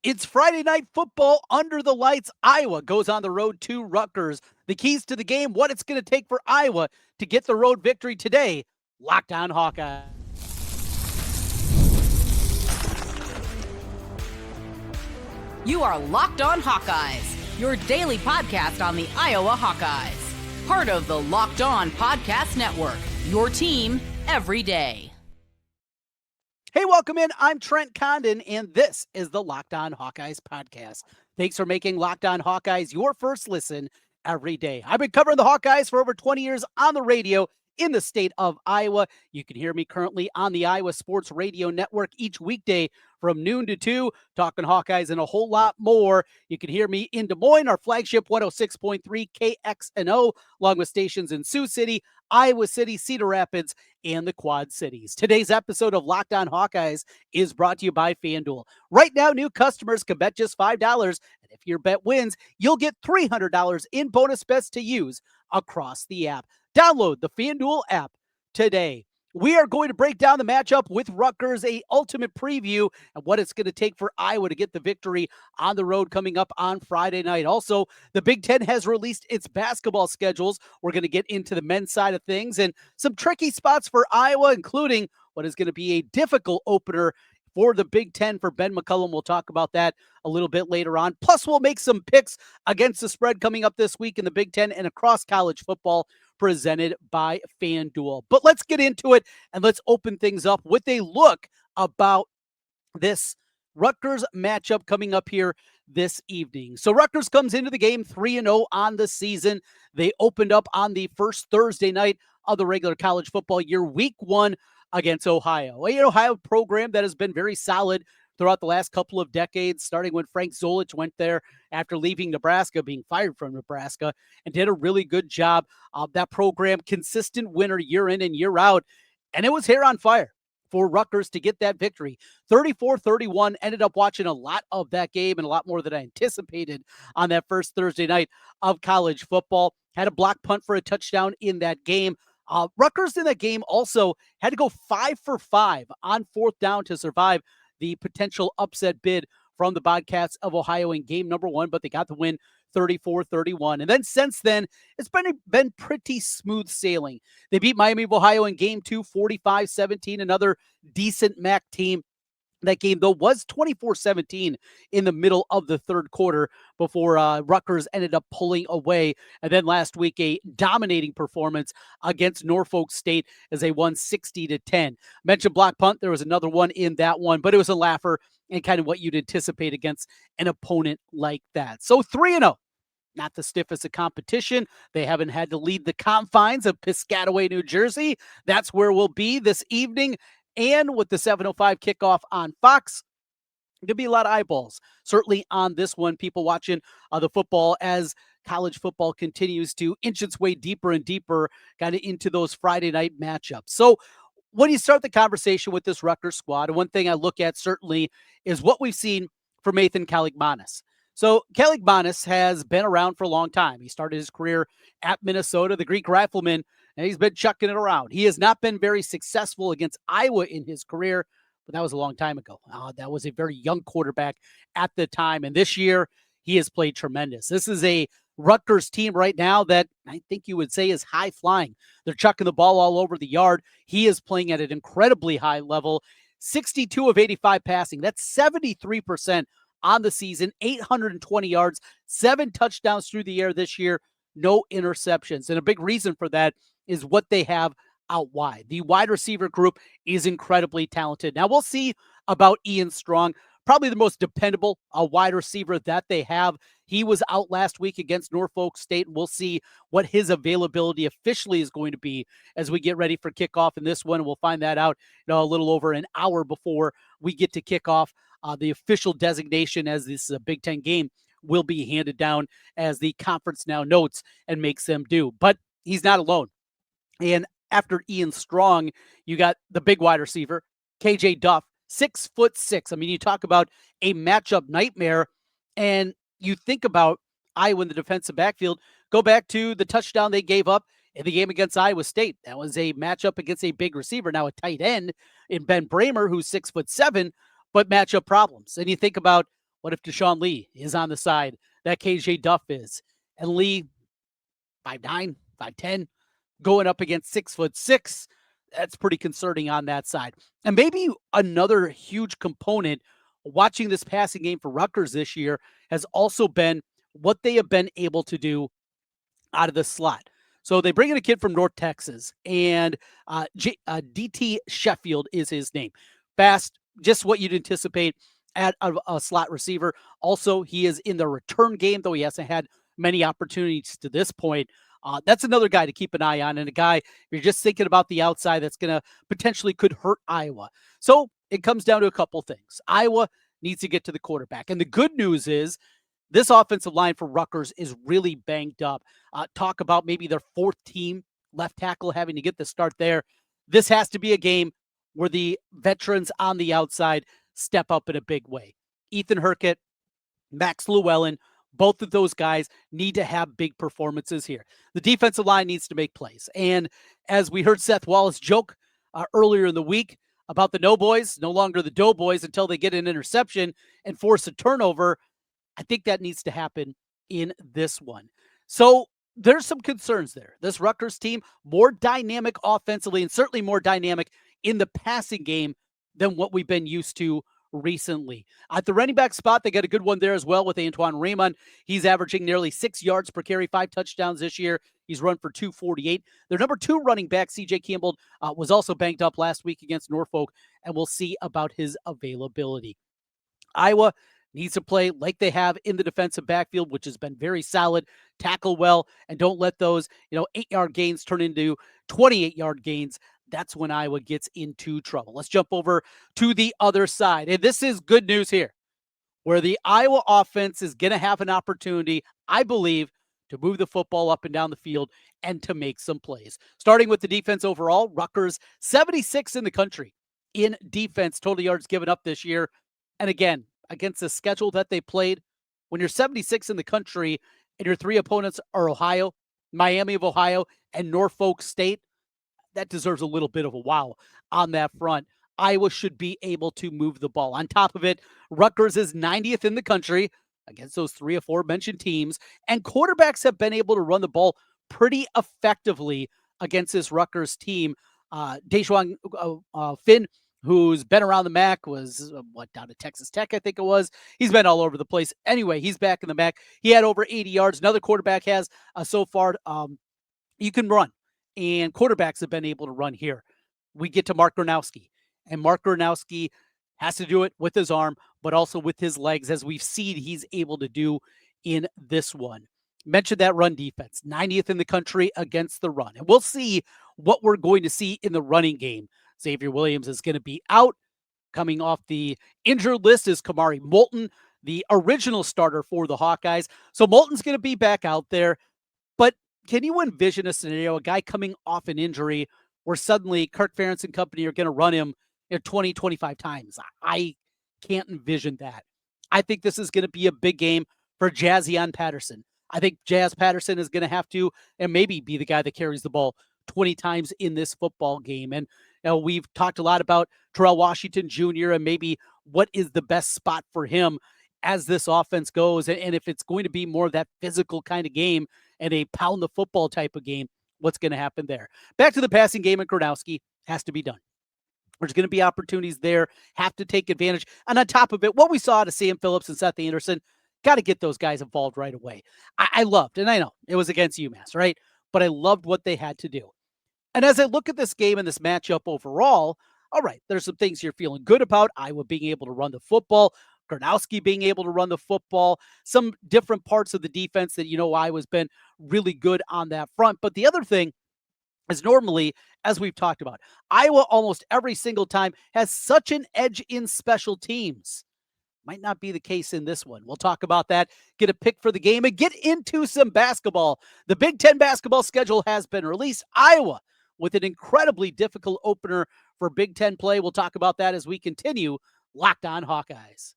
It's Friday night football under the lights. Iowa goes on the road to Rutgers. The keys to the game, what it's going to take for Iowa to get the road victory today. Locked on Hawkeyes. You are Locked On Hawkeyes, your daily podcast on the Iowa Hawkeyes. Part of the Locked On Podcast Network, your team every day. Hey, welcome in. I'm Trent Condon, and this is the Locked On Hawkeyes podcast. Thanks for making Locked On Hawkeyes your first listen every day. I've been covering the Hawkeyes for over 20 years on the radio in the state of Iowa. You can hear me currently on the Iowa Sports Radio Network each weekday from noon to 2, talking Hawkeyes and a whole lot more. You can hear me in Des Moines, our flagship 106.3 KXNO, along with stations in Sioux City, Iowa City, Cedar Rapids, and the Quad Cities. Today's episode of Locked On Hawkeyes is brought to you by FanDuel. Right now, new customers can bet just $5, and if your bet wins, you'll get $300 in bonus bets to use across the app. Download the FanDuel app today. We are going to break down the matchup with Rutgers, a ultimate preview and what it's going to take for Iowa to get the victory on the road coming up on Friday night. Also, the Big Ten has released its basketball schedules. We're going to get into the men's side of things and some tricky spots for Iowa, including what is going to be a difficult opener for the Big Ten for Ben McCullum. We'll talk about that a little bit later on. Plus, we'll make some picks against the spread coming up this week in the Big Ten and across college football, presented by FanDuel. But let's get into it, and let's open things up with a look about this Rutgers matchup coming up here this evening. So Rutgers comes into the game 3-0 on the season. They opened up on the first Thursday night of the regular college football year, week 1 against Ohio. An Ohio program that has been very solid throughout the last couple of decades, starting when Frank Zolich went there after leaving Nebraska, being fired from Nebraska, and did a really good job of that program, consistent winner year in and year out. And it was hair on fire for Rutgers to get that victory. 34-31, ended up watching a lot of that game and a lot more than I anticipated on that first Thursday night of college football. Had a block punt for a touchdown in that game. Rutgers in that game also had to go 5 for 5 on fourth down to survive the potential upset bid from the Bobcats of Ohio in game number 1, but they got the win 34-31. And then since then, it's been pretty smooth sailing. They beat Miami of Ohio in game 2, 45-17, another decent MAC team. That game, though, was 24-17 in the middle of the third quarter before Rutgers ended up pulling away. And then last week, a dominating performance against Norfolk State as they won 60-10. Mentioned block punt. There was another one in that one, but it was a laugher and kind of what you'd anticipate against an opponent like that. So 3-0. Not the stiffest of competition. They haven't had to lead the confines of Piscataway, New Jersey. That's where we'll be this evening. And with the 7:05 kickoff on Fox, there'll be a lot of eyeballs, certainly on this one. People watching the football as college football continues to inch its way deeper and deeper kind of into those Friday night matchups. So when you start the conversation with this Rutgers squad, and one thing I look at certainly is what we've seen from Nathan Kaligmanis. So Kaligmanis has been around for a long time. He started his career at Minnesota, the Greek Rifleman, and he's been chucking it around. He has not been very successful against Iowa in his career, but that was a long time ago. That was a very young quarterback at the time, and this year he has played tremendous. This is a Rutgers team right now that I think you would say is high flying. They're chucking the ball all over the yard. He is playing at an incredibly high level. 62 of 85 passing. That's 73% on the season, 820 yards, 7 touchdowns through the air this year, no interceptions. And a big reason for that is what they have out wide. The wide receiver group is incredibly talented. Now we'll see about Ian Strong, probably the most dependable wide receiver that they have. He was out last week against Norfolk State. We'll see what his availability officially is going to be as we get ready for kickoff in this one. We'll find that out a little over an hour before we get to kick off. The official designation as this Big Ten game will be handed down as the conference now notes and makes them do. But he's not alone. And after Ian Strong, you got the big wide receiver, KJ Duff, 6'6". I mean, you talk about a matchup nightmare, and you think about Iowa in the defensive backfield. Go back to the touchdown they gave up in the game against Iowa State. That was a matchup against a big receiver, now a tight end in Ben Bramer, who's 6'7", but matchup problems. And you think about What if Deshaun Lee is on the side that KJ Duff is? And Lee, 5'9", 5'10", going up against 6'6". That's pretty concerning on that side. And maybe another huge component watching this passing game for Rutgers this year has also been what they have been able to do out of the slot. So they bring in a kid from North Texas, and DT Sheffield is his name. Fast, just what you'd anticipate at a slot receiver. Also, he is in the return game, though he hasn't had many opportunities to this point. That's another guy to keep an eye on, and a guy, if you're just thinking about the outside, that's going to potentially could hurt Iowa. So it comes down to a couple things. Iowa needs to get to the quarterback. And the good news is this offensive line for Rutgers is really banged up. Talk about maybe their fourth team left tackle having to get the start there. This has to be a game where the veterans on the outside step up in a big way. Ethan Herkett, Max Llewellyn, both of those guys need to have big performances here. The defensive line needs to make plays. And as we heard Seth Wallace joke earlier in the week about the no boys, no longer the doughboys until they get an interception and force a turnover, I think that needs to happen in this one. So there's some concerns there. This Rutgers team, more dynamic offensively and certainly more dynamic in the passing game than what we've been used to recently. At the running back spot, they got a good one there as well with Antoine Raymond. He's averaging nearly 6 yards per carry, 5 touchdowns this year. He's run for 248. Their number 2 running back, CJ Campbell, was also banged up last week against Norfolk, and we'll see about his availability. Iowa needs to play like they have in the defensive backfield, which has been very solid. Tackle well, and don't let those 8-yard gains turn into 28-yard gains. That's when Iowa gets into trouble. Let's jump over to the other side. And this is good news here, where the Iowa offense is going to have an opportunity, I believe, to move the football up and down the field and to make some plays. Starting with the defense overall, Rutgers 76 in the country in defense, total yards given up this year. And again, against the schedule that they played, when you're 76 in the country and your 3 opponents are Ohio, Miami of Ohio, and Norfolk State, that deserves a little bit of a wow on that front. Iowa should be able to move the ball. On top of it, Rutgers is 90th in the country against those 3 aforementioned teams, and quarterbacks have been able to run the ball pretty effectively against this Rutgers team. Deshaun Finn, who's been around the MAC, was down to Texas Tech, I think it was. He's been all over the place. Anyway, he's back in the MAC. He had over 80 yards. Another quarterback has so far. You can run, and quarterbacks have been able to run here. We get to Mark Gronowski, and Mark Gronowski has to do it with his arm, but also with his legs, as we've seen he's able to do in this one. Mentioned that run defense, 90th in the country against the run. And we'll see what we're going to see in the running game. Xavier Williams is going to be out. Coming off the injured list is Kamari Moulton, the original starter for the Hawkeyes. So Moulton's going to be back out there. But can you envision a scenario, a guy coming off an injury where suddenly Kirk Ferentz and company are going to run him 20, 25 times? I can't envision that. I think this is going to be a big game for Jazzion Patterson. I think Jazz Patterson is going to have to, and maybe be the guy that carries the ball 20 times in this football game. And we've talked a lot about Terrell Washington Jr. and maybe what is the best spot for him as this offense goes. And if it's going to be more of that physical kind of game and a pound the football type of game, what's going to happen there? Back to the passing game, and Gronowski has to be done. There's going to be opportunities there, have to take advantage. And on top of it, what we saw to Sam Phillips and Seth Anderson, got to get those guys involved right away. I loved, and I know it was against UMass, right? But I loved what they had to do. And as I look at this game and this matchup overall, all right, there's some things you're feeling good about. Iowa being able to run the football, Gronowski being able to run the football, some different parts of the defense that, Iowa's been really good on that front. But the other thing is normally, as we've talked about, Iowa almost every single time has such an edge in special teams. Might not be the case in this one. We'll talk about that, get a pick for the game, and get into some basketball. The Big Ten basketball schedule has been released. Iowa with an incredibly difficult opener for Big Ten play. We'll talk about that as we continue Locked On Hawkeyes.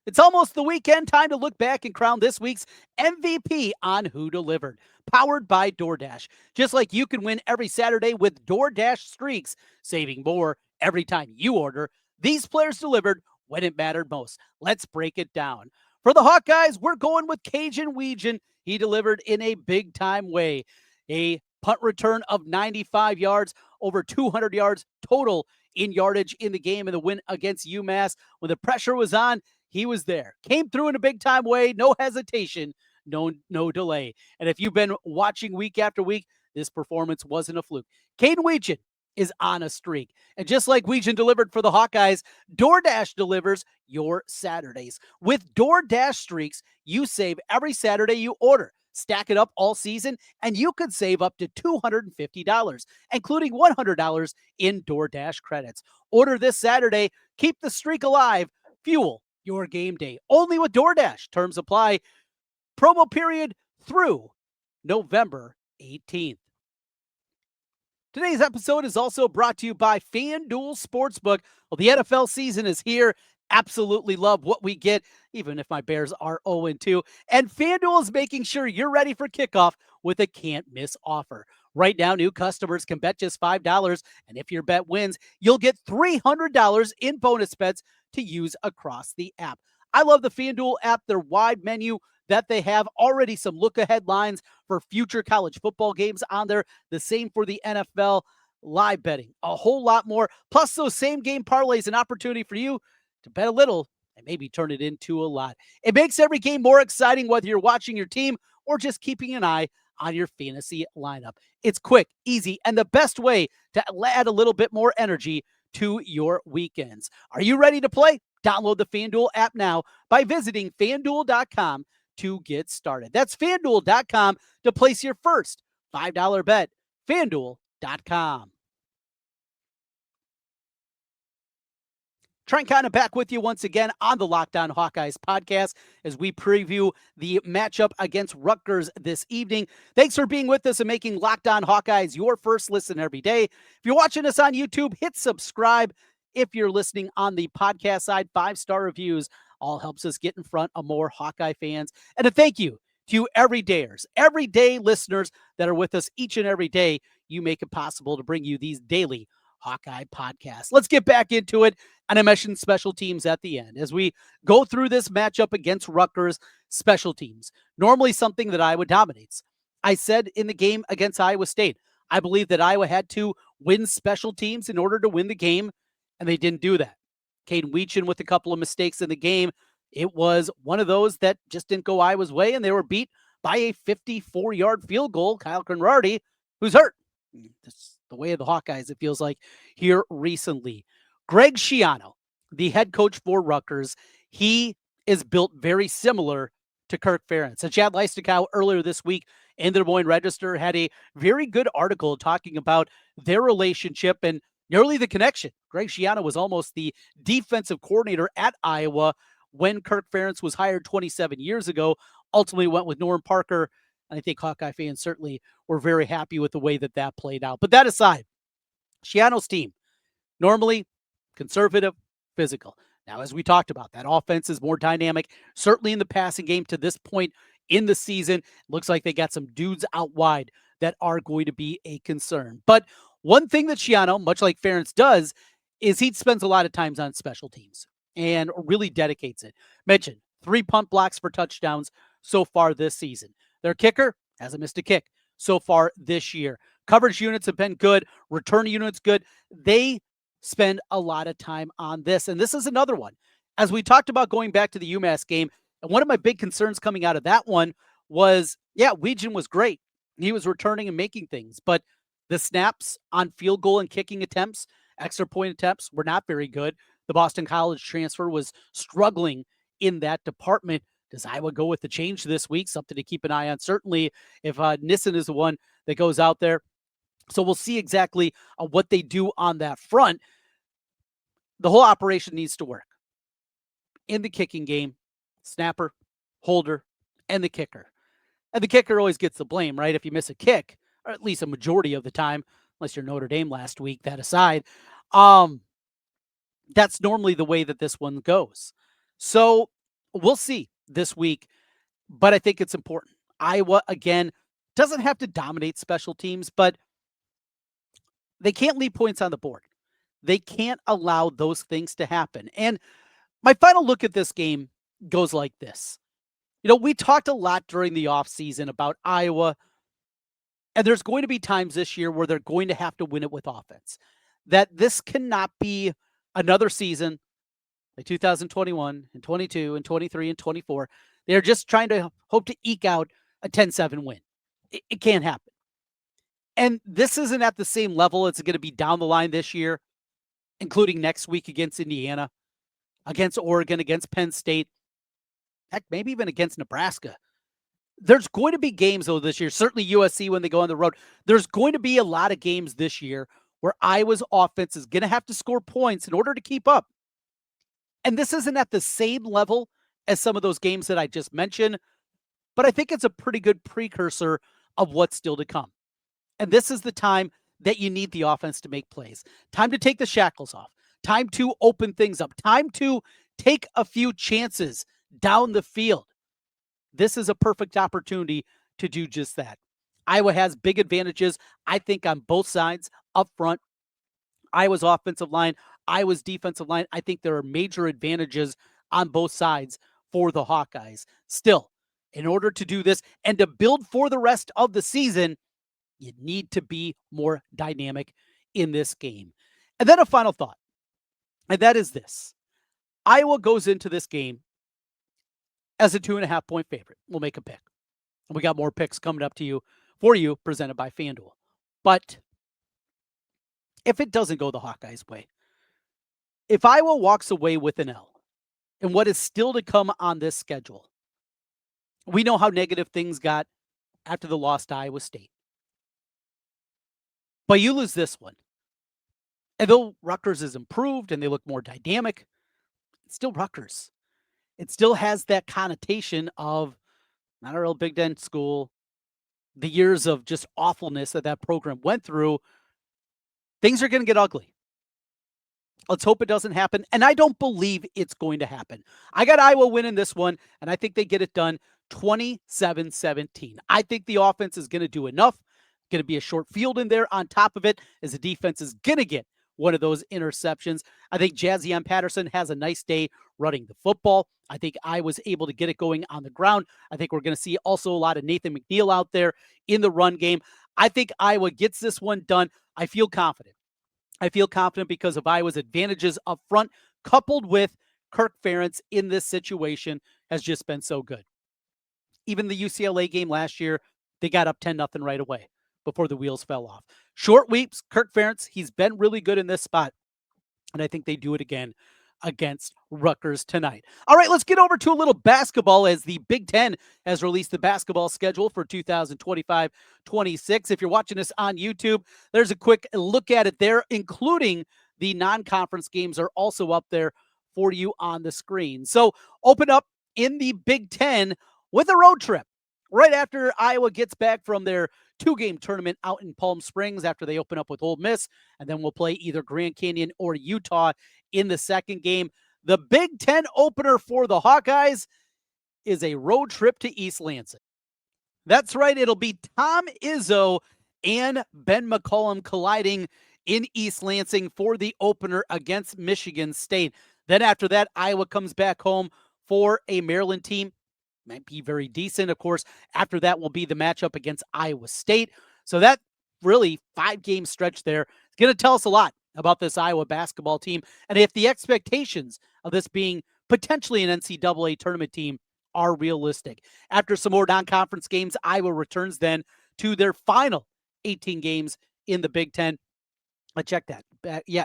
It's almost the weekend. Time to look back and crown this week's MVP on Who Delivered. Powered by DoorDash. Just like you can win every Saturday with DoorDash Streaks, saving more Every time you order, these players delivered when it mattered most. Let's break it down. For the Hawkeyes, we're going with Cajun Weegan. He delivered in a big-time way. A punt return of 95 yards, over 200 yards total in yardage in the game in the win against UMass. When the pressure was on, he was there. Came through in a big-time way, no hesitation, no delay. And if you've been watching week after week, this performance wasn't a fluke. Caden Weegan is on a streak. And just like Weegan delivered for the Hawkeyes, DoorDash delivers your Saturdays. With DoorDash Streaks, you save every Saturday you order. Stack it up all season, and you could save up to $250, including $100 in DoorDash credits. Order this Saturday. Keep the streak alive. Fuel your game day. Only with DoorDash. Terms apply. Promo period through November 18th. Today's episode is also brought to you by FanDuel Sportsbook. Well, the NFL season is here. Absolutely love what we get, even if my Bears are 0-2. And FanDuel is making sure you're ready for kickoff with a can't-miss offer. Right now, new customers can bet just $5, and if your bet wins, you'll get $300 in bonus bets to use across the app. I love the FanDuel app, their wide menu that they have, already some look-ahead lines for future college football games on there. The same for the NFL, live betting, a whole lot more. Plus those same game parlays, an opportunity for you to bet a little and maybe turn it into a lot. It makes every game more exciting, whether you're watching your team or just keeping an eye on your fantasy lineup. It's quick, easy, and the best way to add a little bit more energy to your weekends. Are you ready to play? Download the FanDuel app now by visiting FanDuel.com to get started. That's FanDuel.com to place your first $5 bet. FanDuel.com. Trent Condon back with you once again on the Locked On Hawkeyes podcast as we preview the matchup against Rutgers this evening. Thanks for being with us and making Locked On Hawkeyes your first listen every day. If you're watching us on YouTube, hit subscribe. If you're listening on the podcast side, 5-star reviews all helps us get in front of more Hawkeye fans. And a thank you to you everydayers, everyday listeners that are with us each and every day. You make it possible to bring you these daily Hawkeye podcasts. Let's get back into it. And I mentioned special teams at the end. As we go through this matchup against Rutgers, special teams, normally something that Iowa dominates. I said in the game against Iowa State, I believe that Iowa had to win special teams in order to win the game, and they didn't do that. Caden Weegan with a couple of mistakes in the game. It was one of those that just didn't go Iowa's way, and they were beat by a 54-yard field goal. Kyle Conradi, who's hurt. That's the way of the Hawkeyes, it feels like, here recently. Greg Schiano, the head coach for Rutgers, he is built very similar to Kirk Ferentz. And Chad Leistikow earlier this week in the Des Moines Register had a very good article talking about their relationship and nearly the connection. Greg Schiano was almost the defensive coordinator at Iowa when Kirk Ferentz was hired 27 years ago, ultimately went with Norm Parker. And I think Hawkeye fans certainly were very happy with the way that that played out. But that aside, Schiano's team, normally conservative, physical. Now, as we talked about, that offense is more dynamic, certainly in the passing game to this point in the season. Looks like they got some dudes out wide that are going to be a concern. But one thing that Schiano, much like Ferentz does, is he spends a lot of times on special teams and really dedicates it. Mentioned 3 punt blocks for touchdowns so far this season. Their kicker hasn't missed a kick so far this year. Coverage units have been good. Return units good. They spend a lot of time on this. And this is another one. As we talked about going back to the UMass game, and one of my big concerns coming out of that one was, Weegan was great. He was returning and making things, but the snaps on field goal and kicking attempts, extra point attempts, were not very good. The Boston College transfer was struggling in that department. Does Iowa go with the change this week? Something to keep an eye on. Certainly if Nissen is the one that goes out there. So we'll see exactly what they do on that front. The whole operation needs to work. In the kicking game, snapper, holder, and the kicker. And the kicker always gets the blame, right? If you miss a kick, or at least a majority of the time, unless you're Notre Dame last week, that aside, that's normally the way that this one goes. So we'll see this week, but I think it's important. Iowa, again, doesn't have to dominate special teams, but they can't leave points on the board. They can't allow those things to happen. And my final look at this game goes like this. We talked a lot during the offseason about Iowa, and there's going to be times this year where they're going to have to win it with offense. That this cannot be another season like 2021 and 22 and 23 and 24. They're just trying to hope to eke out a 10-7 win. It can't happen. And this isn't at the same level. It's going to be down the line this year, including next week against Indiana, against Oregon, against Penn State, heck, maybe even against Nebraska. There's going to be games, though, this year, certainly USC when they go on the road. There's going to be a lot of games this year where Iowa's offense is going to have to score points in order to keep up. And this isn't at the same level as some of those games that I just mentioned, but I think it's a pretty good precursor of what's still to come. And this is the time that you need the offense to make plays. Time to take the shackles off. Time to open things up. Time to take a few chances down the field. This is a perfect opportunity to do just that. Iowa has big advantages, I think, on both sides up front. Iowa's offensive line, Iowa's defensive line, I think there are major advantages on both sides for the Hawkeyes. Still, in order to do this and to build for the rest of the season, you need to be more dynamic in this game. And then a final thought, and that is this. Iowa goes into this game as a 2.5-point favorite. We'll make a pick. And we got more picks coming up for you, presented by FanDuel. But if it doesn't go the Hawkeyes' way, if Iowa walks away with an L and what is still to come on this schedule, we know how negative things got after the loss to Iowa State. But you lose this one. And though Rutgers is improved and they look more dynamic, it's still Rutgers. It still has that connotation of not a real Big Ten school, the years of just awfulness that program went through. Things are going to get ugly. Let's hope it doesn't happen. And I don't believe it's going to happen. I got Iowa winning this one, and I think they get it done 27-17. I think the offense is going to do enough. Going to be a short field in there on top of it, as the defense is going to get one of those interceptions. I think Jazion Patterson has a nice day running the football. I think Iowa's able to get it going on the ground. I think we're going to see also a lot of Nathan McNeil out there in the run game. I think Iowa gets this one done. I feel confident. I feel confident because of Iowa's advantages up front, coupled with Kirk Ferentz in this situation has just been so good. Even the UCLA game last year, they got up 10-0 right away before the wheels fell off. Short weeks, Kirk Ferentz, he's been really good in this spot. And I think they do it again against Rutgers tonight. All right, let's get over to a little basketball as the Big Ten has released the basketball schedule for 2025-26. If you're watching this on YouTube, there's a quick look at it there, including the non-conference games are also up there for you on the screen. So open up in the Big Ten with a road trip right after Iowa gets back from their 2-game tournament out in Palm Springs after they open up with Ole Miss, and then we'll play either Grand Canyon or Utah in the second game. The Big Ten opener for the Hawkeyes is a road trip to East Lansing. That's right. It'll be Tom Izzo and Ben McCollum colliding in East Lansing for the opener against Michigan State. Then after that, Iowa comes back home for a Maryland team. Might be very decent, of course. After that will be the matchup against Iowa State. So that really 5-game stretch there is going to tell us a lot about this Iowa basketball team. And if the expectations of this being potentially an NCAA tournament team are realistic. After some more non-conference games, Iowa returns then to their final 18 games in the Big Ten. I checked that.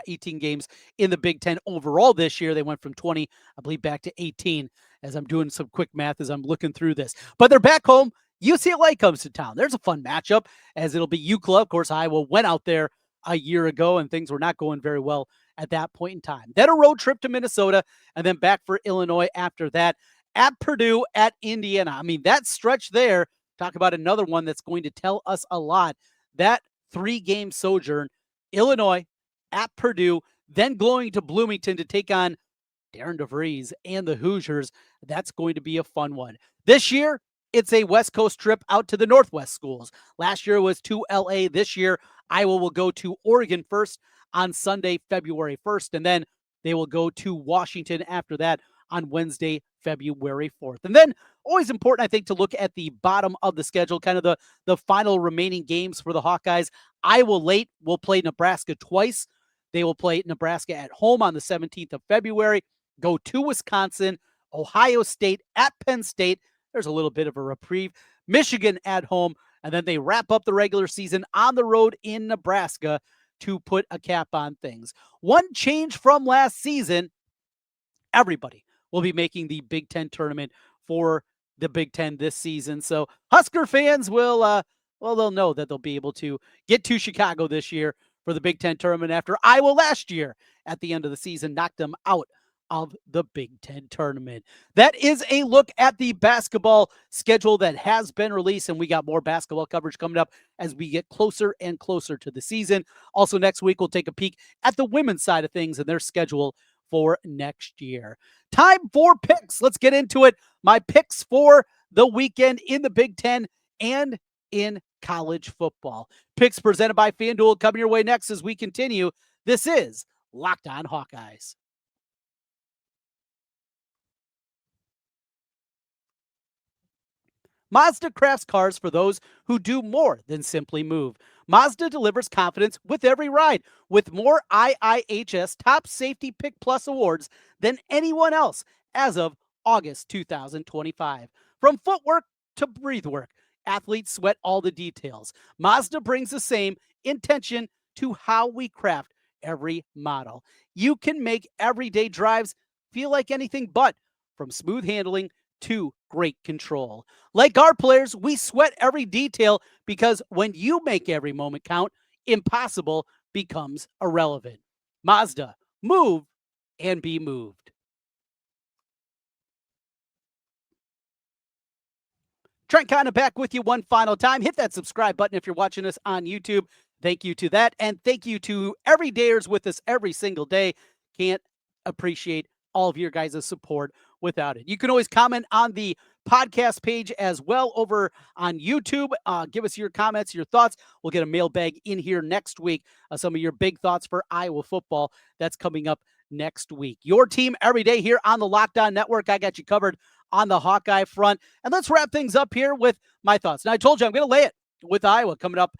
18 games in the Big Ten overall this year. They went from 20, I believe, back to 18 as I'm doing some quick math as I'm looking through this. But they're back home. UCLA comes to town. There's a fun matchup as it'll be UCLA. Of course, Iowa went out there a year ago and things were not going very well at that point in time. Then a road trip to Minnesota and then back for Illinois after that. At Purdue, at Indiana. I mean, that stretch there, talk about another one that's going to tell us a lot. That 3-game sojourn, Illinois, at Purdue, then going to Bloomington to take on Darren DeVries and the Hoosiers. That's going to be a fun one. This year, it's a West Coast trip out to the Northwest schools. Last year was to LA. This year, Iowa will go to Oregon first. on Sunday, February 1st. And then they will go to Washington after that on Wednesday, February 4th. And then always important, I think, to look at the bottom of the schedule, kind of the final remaining games for the Hawkeyes. Iowa late will play Nebraska twice. They will play Nebraska at home on the 17th of February, go to Wisconsin, Ohio State at Penn State. There's a little bit of a reprieve. Michigan at home, and then they wrap up the regular season on the road in Nebraska to put a cap on things. One change from last season, everybody will be making the Big Ten tournament for the Big Ten this season. So Husker fans will, they'll know that they'll be able to get to Chicago this year for the Big Ten tournament after Iowa last year at the end of the season knocked them out of the Big Ten tournament. That is a look at the basketball schedule that has been released, and we got more basketball coverage coming up as we get closer and closer to the season. Also, next week, we'll take a peek at the women's side of things and their schedule for next year. Time for picks. Let's get into it. My picks for the weekend in the Big Ten and in college football. Picks presented by FanDuel coming your way next as we continue. This is Locked On Hawkeyes. Mazda crafts cars for those who do more than simply move. Mazda delivers confidence with every ride, with more IIHS Top Safety Pick Plus awards than anyone else as of August 2025. From footwork to breathe work, athletes sweat all the details. Mazda brings the same intention to how we craft every model. You can make everyday drives feel like anything but, from smooth handling to great control. Like our players, we sweat every detail because when you make every moment count, impossible becomes irrelevant. Mazda, move and be moved. Trent Condon back with you one final time. Hit that subscribe button if you're watching us on YouTube. Thank you to that. And thank you to everydayers with us every single day. Can't appreciate all of your guys' support without it. You can always comment on the podcast page as well over on YouTube. Give us your comments, your thoughts. We'll get a mailbag in here next week. Some of your big thoughts for Iowa football. That's coming up next week. Your team every day here on the Locked On Network. I got you covered on the Hawkeye front. And let's wrap things up here with my thoughts. Now, I told you I'm going to lay it with Iowa coming up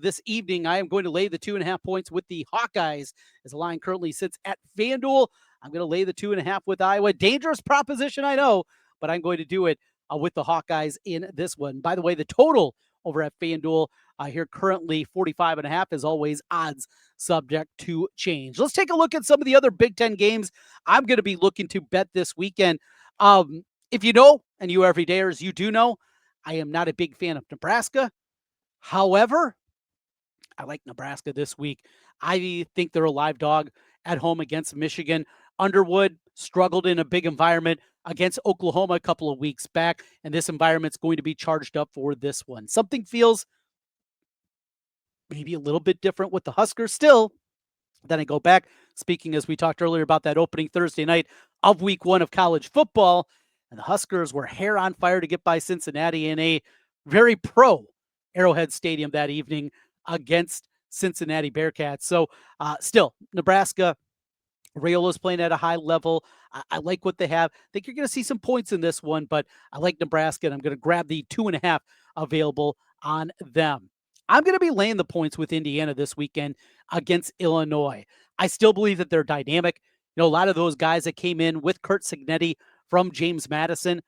this evening. I am going to lay the 2.5 points with the Hawkeyes as the line currently sits at FanDuel. I'm going to lay the 2.5 with Iowa. Dangerous proposition, I know, but I'm going to do it with the Hawkeyes in this one. By the way, the total over at FanDuel here currently 45.5, as always, odds subject to change. Let's take a look at some of the other Big Ten games I'm going to be looking to bet this weekend. If you know, and you everydayers, you do know, I am not a big fan of Nebraska. However, I like Nebraska this week. I think they're a live dog at home against Michigan. Underwood struggled in a big environment against Oklahoma a couple of weeks back, and this environment's going to be charged up for this one. Something feels maybe a little bit different with the Huskers still. Then I go back, speaking as we talked earlier about that opening Thursday night of week 1 of college football, and the Huskers were hair on fire to get by Cincinnati in a very pro Arrowhead Stadium that evening against Cincinnati Bearcats. So still, Nebraska, Rayola's playing at a high level. I like what they have. I think you're going to see some points in this one, but I like Nebraska, and I'm going to grab the 2.5 available on them. I'm going to be laying the points with Indiana this weekend against Illinois. I still believe that they're dynamic. You know, a lot of those guys that came in with Kurt Cignetti from James Madison,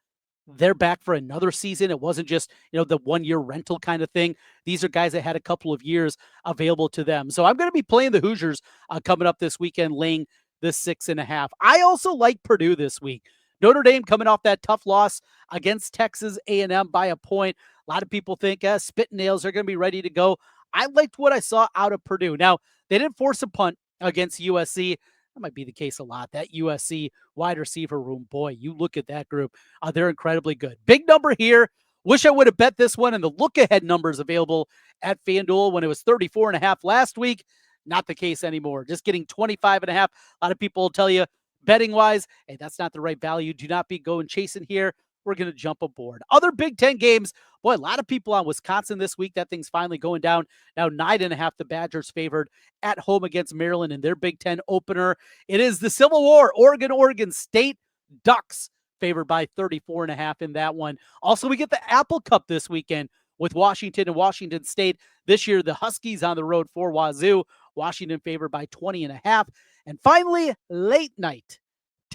they're back for another season. It wasn't just, the 1-year rental kind of thing. These are guys that had a couple of years available to them. So I'm going to be playing the Hoosiers coming up this weekend, laying the 6.5. I also like Purdue this week. Notre Dame coming off that tough loss against Texas A&M by a point. A lot of people think spit nails are going to be ready to go. I liked what I saw out of Purdue. Now, they didn't force a punt against USC. That might be the case a lot. That USC wide receiver room, boy, you look at that group. They're incredibly good. Big number here. Wish I would have bet this one, and the look-ahead numbers available at FanDuel when it was 34.5 last week. Not the case anymore. Just getting 25.5. A lot of people will tell you, betting-wise, hey, that's not the right value. Do not be going chasing here. we're going to jump aboard. Other Big Ten games, boy, a lot of people on Wisconsin this week. That thing's finally going down. Now 9.5, the Badgers favored at home against Maryland in their Big Ten opener. It is the Civil War, Oregon State Ducks favored by 34.5 in that one. Also, we get the Apple Cup this weekend with Washington and Washington State. This year, the Huskies on the road for Wazoo. Washington favored by 20.5. And finally, late night,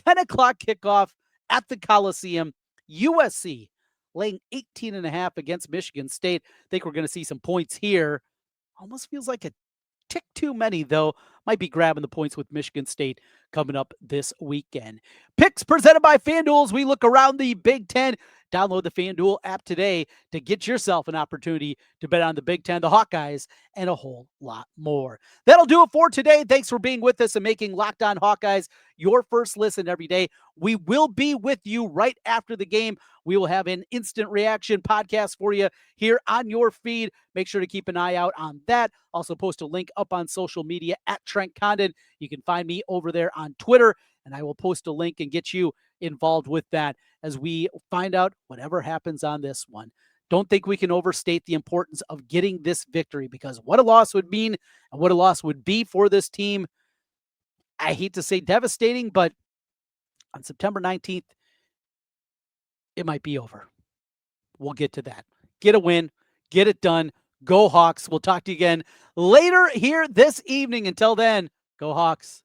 10 o'clock kickoff at the Coliseum. USC laying 18.5 against Michigan State. I think we're going to see some points here. Almost feels like a tick too many, though. Might be grabbing the points with Michigan State coming up this weekend. Picks presented by FanDuel as we look around the Big Ten. Download the FanDuel app today to get yourself an opportunity to bet on the Big Ten, the Hawkeyes, and a whole lot more. That'll do it for today. Thanks for being with us and making Locked On Hawkeyes your first listen every day. We will be with you right after the game. We will have an instant reaction podcast for you here on your feed. Make sure to keep an eye out on that. Also post a link up on social media at Trent Condon. You can find me over there on Twitter, and I will post a link and get you involved with that as we find out whatever happens on this one. Don't think we can overstate the importance of getting this victory, because what a loss would mean and what a loss would be for this team. I hate to say devastating, but on September 19th, it might be over. We'll get to that. Get a win, get it done. Go Hawks. We'll talk to you again later here this evening. Until then, go Hawks.